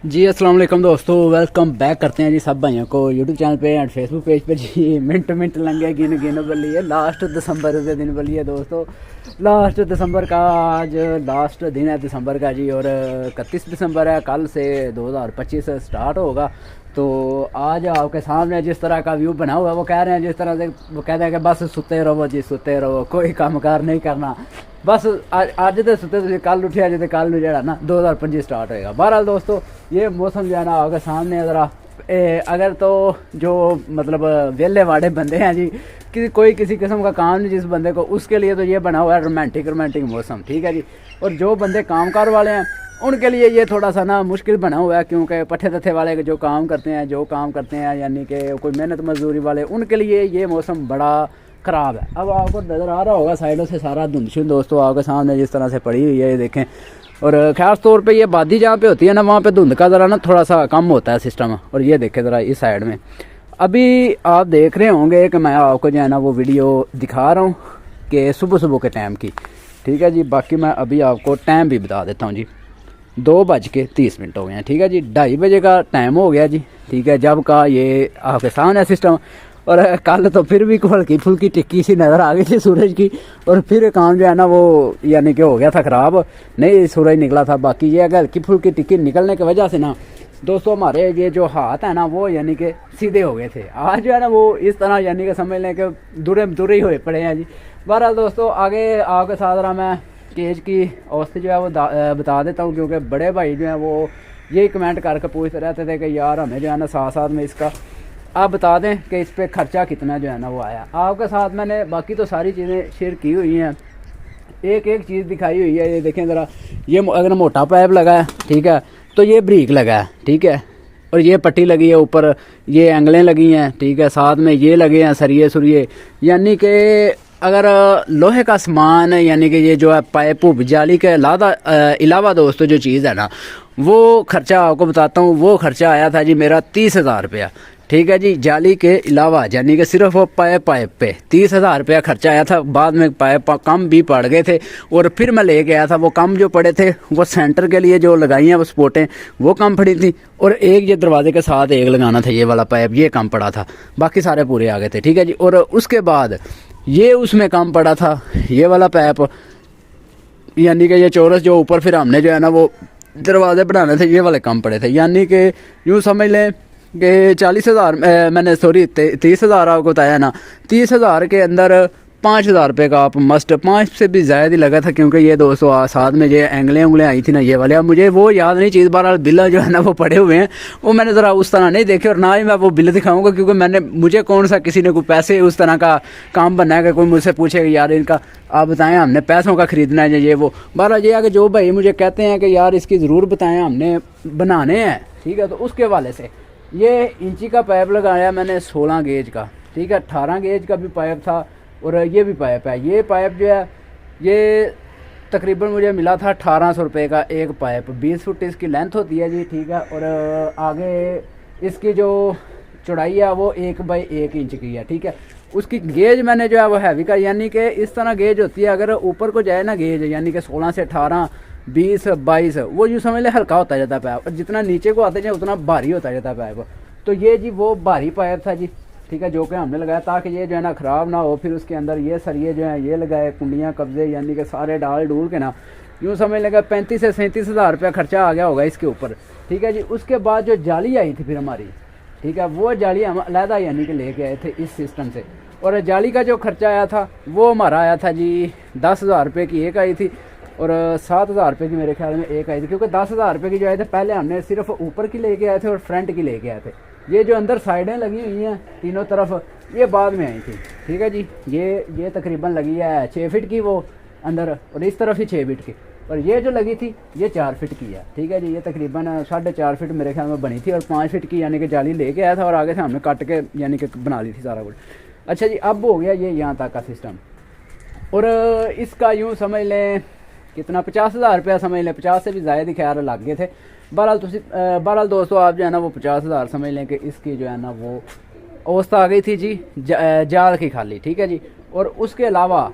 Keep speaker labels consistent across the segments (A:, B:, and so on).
A: जी अस्सलाम वालेकुम दोस्तों, वेलकम बैक करते हैं जी सब भाइयों को यूट्यूब चैनल पे एंड फेसबुक पेज पे। जी मिनट लंघे गिन बल्ली है, लास्ट दिसंबर के दिन बल्ली है दोस्तों। लास्ट दिसंबर का आज लास्ट दिन है दिसंबर का जी, और 31 दिसंबर है। कल से 2025 स्टार्ट होगा। तो आज आपके सामने जिस तरह का व्यू बना हुआ है वो कह रहे हैं, जिस तरह से वो कहते हैं कि बस सुते रहो जी, सुते रहो, कोई कामकार नहीं करना, बस अज तो सुते तुम कल उठे अज तो कल जो ना 2025 स्टार्ट होएगा। बहरहाल दोस्तों ये मौसम जो है ना आपके सामने ज़रा अगर तो जो मतलब वेले वाड़े बंदे हैं जी, कोई किसी किस्म का काम नहीं जिस बंदे को, उसके लिए तो ये बना हुआ है रोमांटिक मौसम, ठीक है जी। और जो बंदे कामकार वाले हैं उनके लिए ये थोड़ा सा ना मुश्किल बना हुआ है, क्योंकि पट्ठे तत्थे वाले जो काम करते हैं यानी कि कोई मेहनत मजदूरी वाले, उनके लिए ये मौसम बड़ा ख़राब है। अब आपको नज़र आ रहा होगा साइडों से सारा धुंधशुन दोस्तों आपके सामने जिस तरह से पड़ी हुई है, ये देखें। और ख़ास तौर पे ये वादी जहाँ पे होती है ना, वहाँ पे धुंध का ज़रा ना थोड़ा सा कम होता है सिस्टम। और ये देखें ज़रा इस साइड में, अभी आप देख रहे होंगे कि मैं आपको जो है ना वो वीडियो दिखा रहा हूँ कि सुबह के टाइम की, ठीक है जी। बाकी मैं अभी आपको टाइम भी बता देता हूँ जी, 2:30 हो गए हैं, ठीक है जी। 2:30 बजे का टाइम हो गया जी, ठीक है, जब का ये आपके सामने सिस्टम। और कल तो फिर भी हल्की फुल्की टिक्की सी नज़र आ गई थी सूरज की, और फिर काम जो है ना वो यानी कि हो गया था ख़राब, नहीं सूरज निकला था। बाकी ये अगर हल्की फुल्की टिक्की निकलने की वजह से ना दोस्तों हमारे ये जो हाथ है ना वो यानी कि सीधे हो गए थे। आज जो है ना वो इस तरह यानी कि समझ लें कि दूरे ही हुए पड़े हैं जी। बहरहाल दोस्तों आगे आपके साथ रहा मैं केज की अवस्था जो है वो बता देता हूँ, क्योंकि बड़े भाई जो हैं वो यही कमेंट करके पूछते रहते थे कि यार हमें जो है ना साथ में इसका आप बता दें कि इस पर ख़र्चा कितना जो है ना वो आया। आपके साथ मैंने बाकी तो सारी चीज़ें शेयर की हुई हैं, एक चीज़ दिखाई हुई है। ये देखें ज़रा, ये अगर मोटा पाइप लगा है, ठीक है, तो ये ब्रीक लगा है, ठीक है, और ये पट्टी लगी है ऊपर, ये एंगलें लगी हैं, ठीक है, साथ में ये लगे हैं सरिये सुरिये। यानी कि अगर लोहे का सामान यानी कि ये जो है पाइप जाली के अलावा दोस्तों जो चीज़ है ना वो खर्चा आपको बताता हूँ। वो खर्चा आया था जी मेरा 30,000 रुपया, ठीक है जी। जाली के अलावा यानी कि सिर्फ वो पाइप पे 30,000 रुपया खर्चा आया था। बाद में पाइप कम भी पड़ गए थे, और फिर मैं लेके आया था। वो कम जो पड़े थे वो सेंटर के लिए जो लगाई हैं वो स्पोर्टें वो कम पड़ी थी, और एक ये दरवाजे के साथ एक लगाना था ये वाला पाइप, ये कम पड़ा था, बाकी सारे पूरे आ गए थे, ठीक है जी। और उसके बाद ये उसमें कम पड़ा था ये वाला पाइप, यानी कि ये चौरस जो ऊपर फिर हमने जो है ना वो दरवाजे बनाने थे ये वाले कम पड़े थे। यानी कि यूँ समझ लें कि 40,000 मैंने 30,000 आपको बताया ना, 30,000 के अंदर 5,000 रुपये का आप मस्ट, 5 से भी ज़्यादा ही लगा था, क्योंकि ये दोस्तों साथ में ये एंगलें उंगलें आई थी ना ये वाले। अब मुझे वो याद नहीं चीज़, बहरहाल बिल जो है ना वो पड़े हुए हैं, वो मैंने ज़रा उस तरह नहीं देखे, और ना ही मैं वो बिल दिखाऊंगा, क्योंकि मुझे कौन सा किसी ने कोई पैसे उस तरह का काम बनना है कि कोई मुझसे पूछेगा यार इनका आप बताएं हमने पैसों का ख़रीदना है ये वो। बहरहाल ये है कि जो भाई मुझे कहते हैं कि यार इसकी ज़रूर बताएं हमने बनाने हैं, ठीक है, तो उसके वाले से ये इंची का पाइप लगाया मैंने 16 गेज का, ठीक है, 18 गेज का भी पाइप था, और ये भी पाइप है। ये पाइप जो है ये तकरीबन मुझे मिला था 1800 रुपये का एक पाइप, 20 फुट इसकी लेंथ होती है जी, ठीक है। और आगे इसकी जो चौड़ाई है वो 1 बाई 1 इंच की है, ठीक है। उसकी गेज मैंने जो है वो हैवी का, यानी कि इस तरह गेज होती है, अगर ऊपर को जाए ना गेज यानी कि 16 से 18 20 22 वो यूँ समझ ले हल्का होता जाता है पाइप, और जितना नीचे को आते जाए उतना भारी होता जाता है पाइप। तो ये जी वो भारी पाइप था जी, ठीक है, जो कि हमने लगाया ताकि ये जो है ना ख़राब ना हो। फिर उसके अंदर ये सरिये जो हैं ये लगाए, कुंडियाँ कब्जे यानी कि सारे डाल डूल के ना यूँ समझ लगा 35 से 37,000 रुपया खर्चा आ गया होगा इसके ऊपर, ठीक है जी। उसके बाद जो जाली आई थी फिर हमारी, ठीक है, वो जाली हम अलहदा यानी कि लेके आए थे इस सिस्टम से, और जाली का जो खर्चा आया था वो हमारा आया था जी 10,000 रुपये की एक आई थी, और 7,000 रुपये की मेरे ख्याल में एक आई थी, क्योंकि 10,000 रुपये की जो आए थे पहले हमने सिर्फ ऊपर की लेके आए थे और फ्रंट की लेके आए थे। ये जो अंदर साइडें लगी हुई हैं तीनों तरफ ये बाद में आई थी, ठीक है जी। ये तकरीबन लगी है 6 फीट की वो अंदर, और इस तरफ ही 6 फीट की, और ये जो लगी थी ये 4 फीट की है, ठीक है जी। ये तकरीबन 4.5 फीट मेरे ख्याल में बनी थी, और 5 फीट की यानी कि जाली लेके आया था, और आगे से हमने काट के यानी कि बना ली थी सारा कुछ। अच्छा जी, अब हो गया ये यहाँ तक का सिस्टम, और इसका यूँ समझ लें कितना 50,000 रुपया समझ लें, 50 से भी ज़्यादा ही खैर लग गए थे। बहरहाल दोस्तों आप जो है ना वो 50,000 समझ लें कि इसकी जो है ना वो अवस्था आ गई थी जी जाल की खाली, ठीक है जी। और उसके अलावा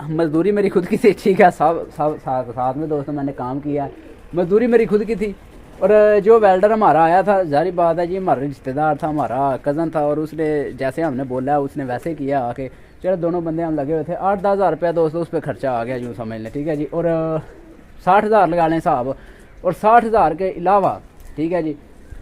A: मजदूरी मेरी खुद की थी, ठीक है, साथ में दोस्तों मैंने काम किया, मजदूरी मेरी खुद की थी, और जो वेल्डर हमारा आया था, जारी बात है जी, हमारा रिश्तेदार था, हमारा कज़न था, और उसने जैसे हमने बोला उसने वैसे किया आके। चलो दोनों बंदे हम लगे हुए थे, 8-10 हज़ार रुपया दोस्तों उस पर खर्चा आ गया यूँ समझ लें, ठीक है जी। और 60 हज़ार लगा लें साहब, और 60 हज़ार के अलावा, ठीक है जी,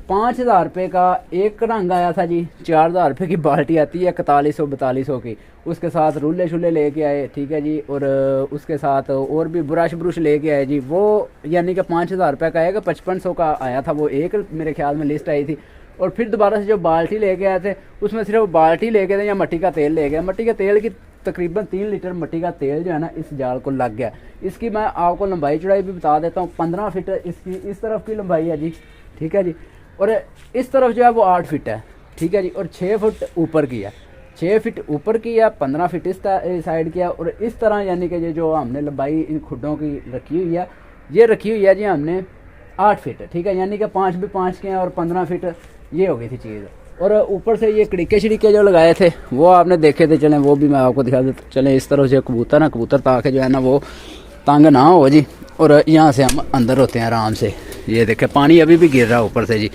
A: 5 हज़ार रुपये का एक रंग आया था जी, 4 हज़ार रुपये की बाल्टी आती है 4100-4200 की, उसके साथ रूले शूले लेके आए, ठीक है जी। और उसके साथ और भी ब्रश ब्रुश लेके आए जी, वो यानी कि 5 हज़ार रुपये का आएगा, 5500 का आया था वो एक, मेरे ख्याल में लिस्ट आई थी। और फिर दोबारा से जो बाल्टी लेके आए थे उसमें सिर्फ बाल्टी लेके थे या मिट्टी का तेल ले गए, मिट्टी का तेल की तकरीबन 3 लीटर मिट्टी का तेल जो है ना इस जाल को लग गया। इसकी मैं आपको लंबाई चौड़ाई भी बता देता हूँ, 15 फीट इसकी इस तरफ की लंबाई है जी, ठीक है जी। और इस तरफ जो है वो 8 फीट है, ठीक है जी। और 6 फुट ऊपर की है, 6 फीट ऊपर की है, 15 फीट इस साइड की है। और इस तरह यानी कि ये जो हमने लंबाई इन खुड्डों की रखी हुई है, ये रखी हुई है जी हमने 8 फीट, ठीक है, यानी कि 5 भी 5 के हैं और 15 फीट ये हो गई थी चीज़। और ऊपर से ये कड़ीके शड़ीके जो लगाए थे वो आपने देखे थे, चलें वो भी मैं आपको दिखा देता। चलें इस तरह से कबूतर ना, कबूतर ताकि जो है ना वो तंग ना हो जी। और यहाँ से हम अंदर होते हैं आराम से, ये देखें पानी अभी भी गिर रहा है ऊपर से जी।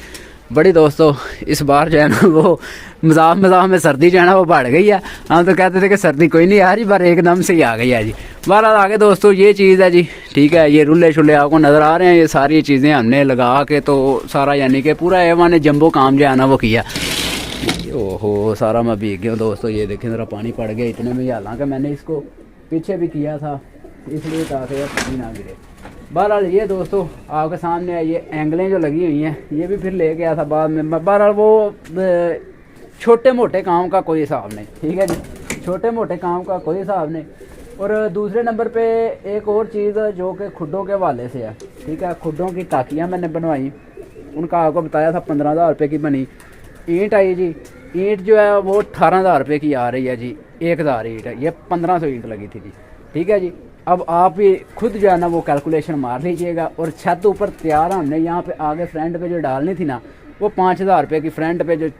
A: बड़ी दोस्तों इस बार जो है ना वो मजाक में सर्दी जो है ना वो बढ़ गई है। हम तो कहते थे कि सर्दी कोई नहीं आ रही, पर एकदम से ही आ गई है जी। बहरहाल आगे दोस्तों ये चीज़ है जी, ठीक है। ये रुले शुले आपको नज़र आ रहे हैं, ये सारी चीज़ें हमने लगा के तो सारा यानी कि पूरा एवा ने जम्बो काम जो है ना वो किया। ओहो सारा मैं भीग गया दोस्तों, ये देखें ज़रा पानी पड़ गया इतने में। हालांकि मैंने इसको पीछे भी किया था इसलिए ताकि पानी ना गिरे। बहरहाल ये दोस्तों आपके सामने है, ये एंगलें जो लगी हुई हैं ये भी फिर ले गया था बाद में। बहरहाल वो छोटे मोटे काम का कोई हिसाब नहीं, ठीक है जी, छोटे मोटे काम का कोई हिसाब नहीं। और दूसरे नंबर पे एक और चीज़ जो कि खुड्डों के हवाले से है, ठीक है। खुड्डों की टाकियाँ मैंने बनवाई, उनका आपको बताया था 15,000 रुपये की बनी। ईंट आई जी, ईंट जो है वो 18,000 रुपये की आ रही है जी, 1000 ईंट है, ये 1500 ईंट लगी थी जी, ठीक है जी। अब आप ही खुद जो है ना वो कैलकुलेशन मार लीजिएगा। और छत ऊपर तैयार हमने यहाँ पे आगे फ्रंट पे जो डालनी थी ना, वो 5,000 रुपये की फ्रंट पे जो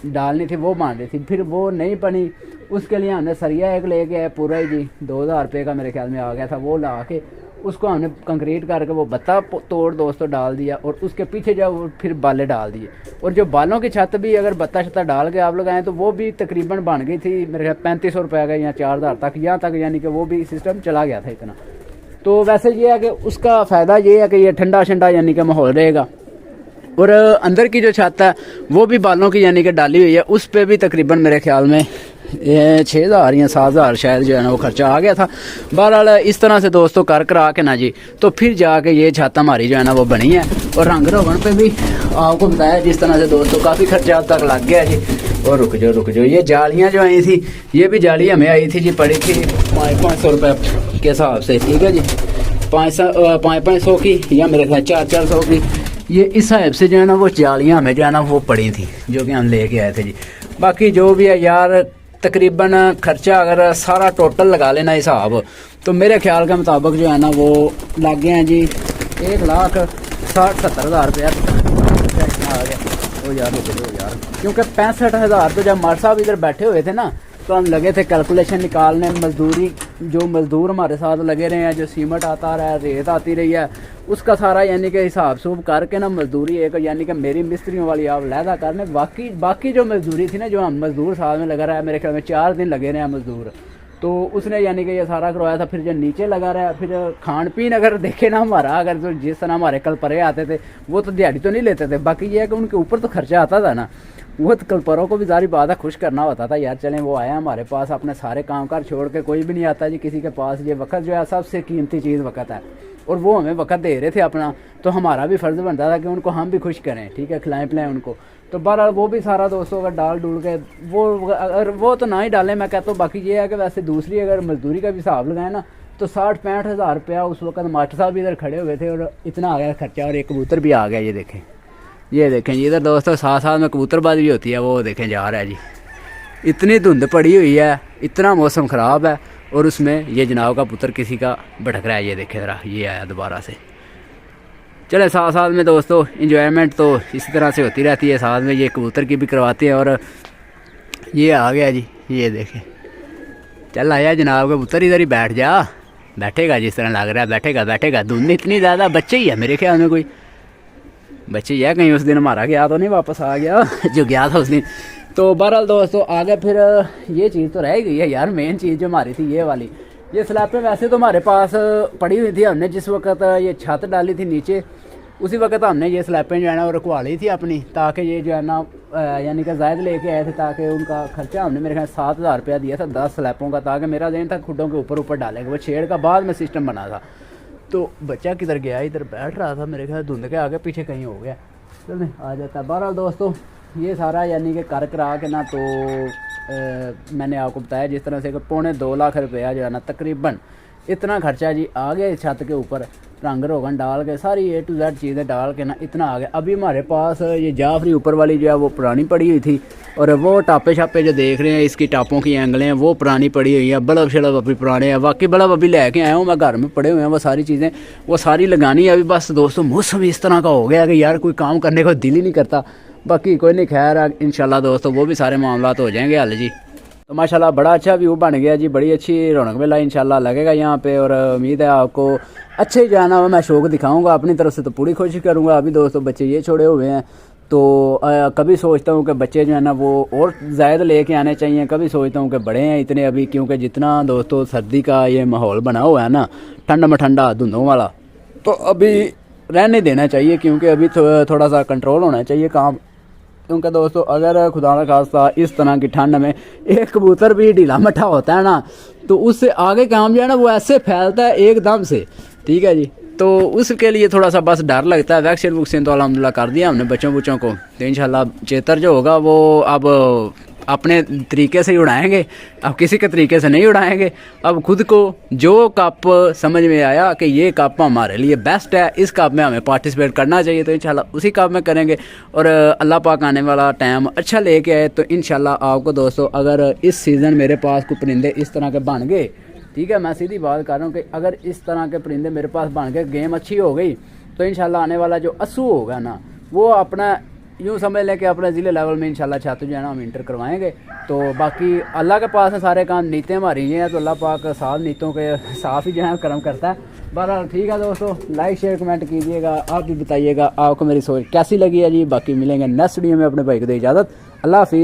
A: डालनी थी वो मान रही थी, फिर वो नहीं बनी। उसके लिए हमने सरिया एक लेके आए पूरा ही जी, 2,000 रुपये का मेरे ख्याल में आ गया था। वो ला के उसको हमने कंक्रीट करके वो बत्ता तोड़ दोस्तों डाल दिया, और उसके पीछे जो फिर बाले डाल दिए। और जो बालों की छत भी अगर बत्ता शत्ता डाल के आप लगाएं तो वो भी तकरीबन बन गई थी मेरे ख्याल 3500 रुपये का या 4,000 तक, यहाँ तक यानी कि वो भी सिस्टम चला गया था इतना। तो वैसे ये है कि उसका फ़ायदा ये है कि ये ठंडा शंडा यानी कि माहौल रहेगा। और अंदर की जो छत है वो भी बालों की यानी कि डाली हुई है, उस पर भी तकरीबन मेरे ख्याल में 6,000 या 7,000 शायद जो है ना वो खर्चा आ गया था। बहरहाल इस तरह से दोस्तों कर करा के ना जी, तो फिर जाके ये छत हमारी जो है ना वो बनी है। और रंग रोगन पे भी आपको बताया जिस तरह से दोस्तों काफ़ी खर्चा अब तक लग गया जी। और रुक जाओ, ये जालियाँ जो आई थी, ये भी जाली हमें आई थी जी, पड़ी थी 500 रुपये के हिसाब से, ठीक है जी। 500 की या मेरे ख्याल 400 की, ये इस हिसाब से जो है ना वो जालियाँ हमें जो है ना वो पड़ी थी जो कि हम लेके आए थे जी। बाकी जो भी है यार तकरीबन खर्चा अगर सारा टोटल लगा लेना हिसाब, तो मेरे ख्याल के मुताबिक जो है ना वो लग गए हैं जी 1,60,70,000 रुपया आ गया। ओ यार चलो यार, क्योंकि 65,000 तो जब मार साहब इधर बैठे हुए थे ना तो हम लगे थे कैलकुलेशन निकालने। मजदूरी जो मजदूर हमारे साथ लगे रहे हैं, जो सीमेंट आता रहा है, रेत आती रही है, उसका सारा यानी कि हिसाब सूब करके ना मजदूरी एक यानी कि मेरी मिस्त्रियों वाली आप लहदा करने। बाकी जो मजदूरी थी ना, जो हम मजदूर साथ में लगा रहा है, मेरे ख्याल में 4 दिन लगे रहे हैं मजदूर, तो उसने यानी कि ये सारा करवाया था। फिर जो नीचे लगा रहा है, फिर खान पीन अगर देखे ना हमारा, अगर जो जिस तरह हमारे कल परे आते थे वो तो दिहाड़ी तो नहीं लेते थे, बाकी ये है कि उनके ऊपर तो खर्चा आता था ना, वो तो कलपरों को भी जारी बात है खुश करना होता था यार। चलें वो आया हमारे पास, अपने सारे कामकाज छोड़ के, कोई भी नहीं आता जी किसी के पास। ये वक्त जो है सबसे कीमती चीज़ वक्त है, और वो हमें वक्त दे रहे थे अपना, तो हमारा भी फ़र्ज़ बनता था कि उनको हम भी खुश करें, ठीक है, खिलाएं पिलाएं उनको। तो बहरहाल वो भी सारा दोस्तों अगर डाल डूल के वो अगर वो तो ना ही डालें मैं कहता हूँ। बाकी ये है कि वैसे दूसरी अगर मजदूरी का भी हिसाब लगाए ना तो 60-65 हज़ार रुपया उस वक्त मास्टर साहब भी इधर खड़े हुए थे, और इतना आ गया खर्चा। और एक कबूतर भी आ गया, ये देखें जी इधर दोस्तों साथ में कबूतरबाजी भी होती है, वो देखें जा रहा है जी। इतनी धुंध पड़ी हुई है, इतना मौसम ख़राब है, और उसमें ये जनाब का पुत्र किसी का भटक रहा है, ये देखें ज़रा, ये आया दोबारा से। चले साथ में दोस्तों इंजॉयमेंट तो इसी तरह से होती रहती है, साथ में ये कबूतर की भी करवाते हैं। और ये आ गया जी, ये देखें, चल आया जनाब का पुत्र, इधर ही बैठ जा, बैठेगा जिस तरह लग रहा है, बैठेगा। धुंध इतनी ज़्यादा, बच्चे ही है मेरे ख्याल में कोई, बच्चे यह कहीं उस दिन हमारा गया तो नहीं वापस आ गया जो गया था उस दिन। तो बहरहाल दोस्तों आगे फिर ये चीज़ तो रह गई है यार, मेन चीज़ जो हमारी थी ये वाली, ये स्लैपें वैसे तो हमारे पास पड़ी हुई थी। हमने जिस वक्त ये छत डाली थी नीचे, उसी वक्त हमने ये स्लैपें जो है ना वो रखवा ली थी अपनी, ताकि ये जो है ना यानी कि जायद लेके आए थे, ताकि उनका खर्चा हमने मेरे ख्याल 7,000 रुपया दिया था 10 स्लैपों का, ताकि मेरा दिन था खुडों के ऊपर ऊपर डालेंगे, वो छेड़ का बाद में सिस्टम बना था। तो बच्चा किधर गया, इधर बैठ रहा था मेरे ख्याल धुंध के आगे पीछे कहीं हो गया, चल आ जाता है। बहरहाल दोस्तों ये सारा यानी कि कर करा के ना तो मैंने आपको बताया जिस तरह से कि 2.25 लाख रुपया जो है ना तकरीबन इतना खर्चा जी आ गया इस छत के ऊपर, रंग रोगन डाल के सारी A to Z चीज़ें डाल के ना इतना आ गया। अभी हमारे पास ये जाफरी ऊपर वाली जो है वो पुरानी पड़ी हुई थी, और वो टापे शापे जो देख रहे हैं इसकी टापों की एंगलें हैं वो पुरानी पड़ी हुई है, बल्ब शल्ब अभी पुराने हैं। बाकी बल्ब अभी लेके आया हूँ मैं, घर में पड़े हुए हैं वो सारी चीज़ें, वो सारी लगानी है अभी। बस दोस्तों मौसम इस तरह का हो गया कि यार कोई काम करने को दिल ही नहीं करता। बाकी कोई नहीं, खैर इंशाल्लाह दोस्तों वो भी सारे मामला हो जाएंगे हल जी। तो माशाल्लाह बड़ा अच्छा व्यू बन गया जी, बड़ी अच्छी रौनक मेला इंशाल्लाह लगेगा यहाँ पे, और उम्मीद है आपको अच्छे ही जाना। मैं शौक दिखाऊंगा अपनी तरफ से तो पूरी कोशिश करूँगा। अभी दोस्तों बच्चे ये छोड़े हुए हैं, तो कभी सोचता हूँ कि बच्चे जो है ना वो और ज़्यादा लेके आने चाहिए, कभी सोचता हूँ कि बड़े हैं इतने अभी, क्योंकि जितना दोस्तों सर्दी का ये माहौल बना हुआ है ना, ठंडा में ठंडा धुंधों वाला, तो अभी रहने देना चाहिए, क्योंकि अभी थोड़ा सा कंट्रोल होना चाहिए काम। क्योंकि दोस्तों अगर खुदा न खास्ता इस तरह की ठंड में एक कबूतर भी ढीला मठा होता है ना, तो उससे आगे काम जो है ना वो ऐसे फैलता है एकदम से, ठीक है जी। तो उसके लिए थोड़ा सा बस डर लगता है। वैक्सीन वुक्सीन तो अल्हम्दुलिल्लाह कर दिया हमने बच्चों को, तो इंशाल्लाह चेतर जो होगा वो अब अपने तरीके से ही उड़ाएंगे, अब किसी के तरीके से नहीं उड़ाएंगे। अब खुद को जो कप समझ में आया कि ये कप हमारे लिए बेस्ट है, इस कप में हमें पार्टिसिपेट करना चाहिए, तो इंशाल्लाह उसी कप में करेंगे। और अल्लाह पाक आने वाला टाइम अच्छा लेके आए तो इंशाल्लाह आपको दोस्तों, अगर इस सीज़न मेरे पास कोई परिंदे इस तरह के बन गए, ठीक है, मैं सीधी बात कर रहा हूँ कि अगर इस तरह के परिंदे मेरे पास बन गए, गेम अच्छी हो गई, तो इंशाल्लाह आने वाला जो अस्सू होगा ना, वो अपना यूँ समझ लें कि अपने ज़िले लेवल में इंशाल्लाह छात्र जो है ना हम इंटर करवाएंगे। तो बाकी अल्लाह के पास है सारे काम, नीतें हमारी ये हैं, तो अल्लाह पाक साथ नीतों के साथ ही जो है करम करता है। बहरहाल ठीक है दोस्तों, लाइक शेयर कमेंट कीजिएगा, आप भी बताइएगा आपको मेरी सोच कैसी लगी है जी। बाकी मिलेंगे नेक्स्ट वीडियो में, अपने भाई को दे इजाज़त, अल्लाह हाफिज़।